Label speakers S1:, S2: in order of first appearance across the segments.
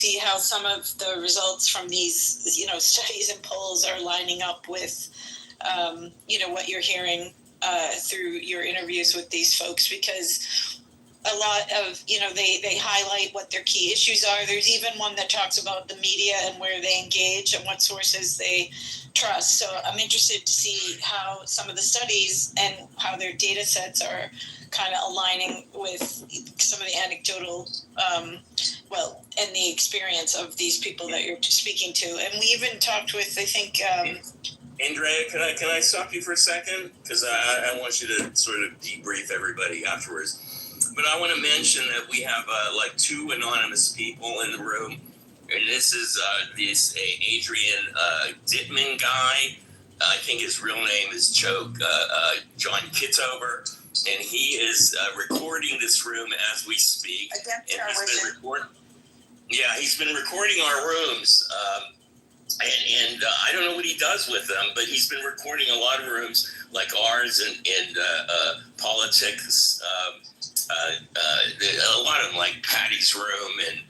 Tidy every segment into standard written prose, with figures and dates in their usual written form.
S1: see how some of the results from these, studies and polls are lining up with, what you're hearing through your interviews with these folks, because a lot of, they highlight what their key issues are. There's even one that talks about the media and where they engage and what sources they trust. So I'm interested to see how some of the studies and how their data sets are kind of aligning with some of the anecdotal, and the experience of these people that you're speaking to. And we even talked with, I think...
S2: Andrea, can I stop you for a second? Because I want you to sort of debrief everybody afterwards. But I want to mention that we have two anonymous people in the room. And this is this Adrian Dittman guy. I think his real name is John Kitover. And he is recording this room as we speak. He's been recording our rooms. And I don't know what he does with them, but he's been recording a lot of rooms like ours and politics. A lot of them, like Patty's room and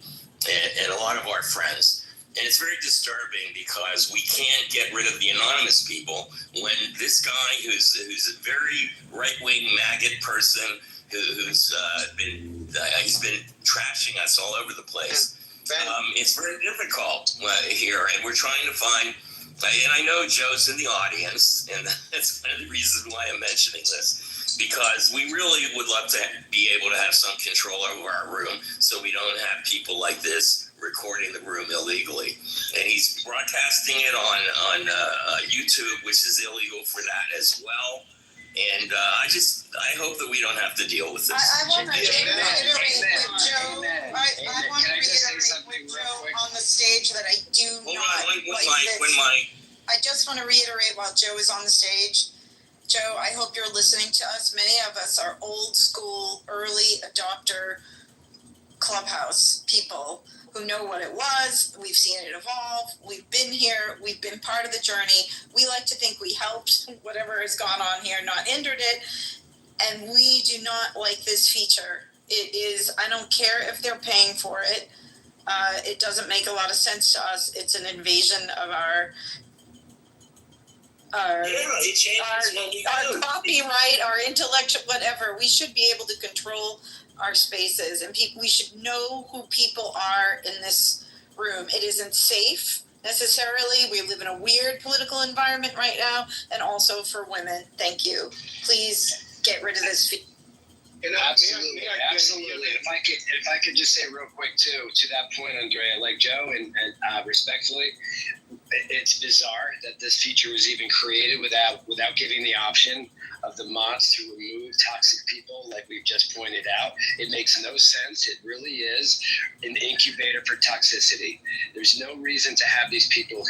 S2: a lot of our friends. And it's very disturbing because we can't get rid of the anonymous people when this guy who's a very right-wing maggot person who's been trashing us all over the place. It's very difficult here, and we're trying to find, and I know Joe's in the audience, and that's one of the reasons why I'm mentioning this, because we really would love to be able to have some control over our room so we don't have people like this recording the room illegally. And he's broadcasting it on YouTube, which is illegal for that as well. And I hope that we don't have to deal with this.
S1: I want to reiterate with Joe. I want to reiterate with Joe on the stage that I do I just want to reiterate while Joe is on the stage. Joe, I hope you're listening to us. Many of us are old school, early adopter Clubhouse people who know what it was. We've seen it evolve. We've been here. We've been part of the journey. We like to think we helped whatever has gone on here, not hindered it. And we do not like this feature. It is, I don't care if they're paying for it. It doesn't make a lot of sense to us. It's an invasion of our copyright, our intellectual, whatever. We should be able to control our spaces, and we should know who people are in this room. It isn't safe necessarily. We live in a weird political environment right now, and also for women. Thank you. Please get rid of this.
S3: Absolutely. If I could just say real quick too, to that point, Andrea, like Joe, and respectfully, it's bizarre that this feature was even created without giving the option of the mods to remove toxic people, like we've just pointed out. It makes no sense. It really is an incubator for toxicity. There's no reason to have these people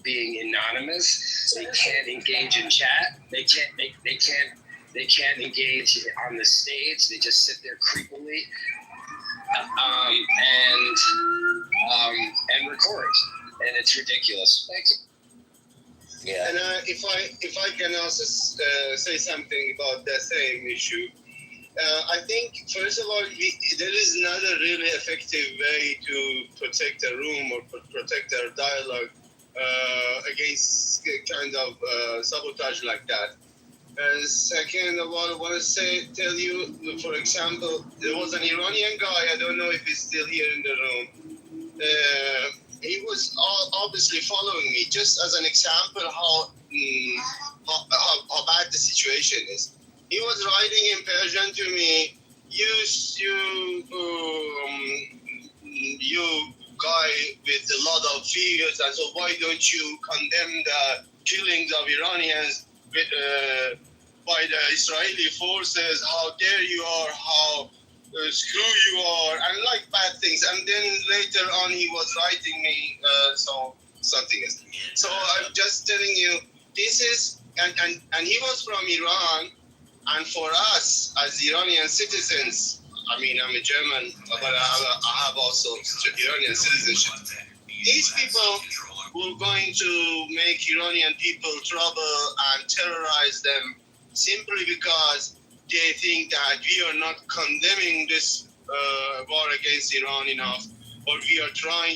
S3: being anonymous. They can't engage in chat. They can't engage on the stage. They just sit there creepily and record, and it's ridiculous. Thank you.
S4: Yeah. And if I can also say something about the same issue, I think first of all, there is not a really effective way to protect a room or protect our dialogue against kind of sabotage like that. Second of all, I want to tell you, for example, there was an Iranian guy, I don't know if he's still here in the room. He was obviously following me, just as an example how bad the situation is. He was writing in Persian to me, you guy with a lot of fears, and so why don't you condemn the killings of Iranians by the Israeli forces? How dare you are, how screw you are, and like bad things. And then later on he was writing me something else. So I'm just telling you, this is, and he was from Iran, and for us as Iranian citizens, I mean, I'm a German, but I have also Iranian citizenship. These people who are going to make Iranian people trouble and terrorize them simply because they think that we are not condemning this war against Iran enough. or we are trying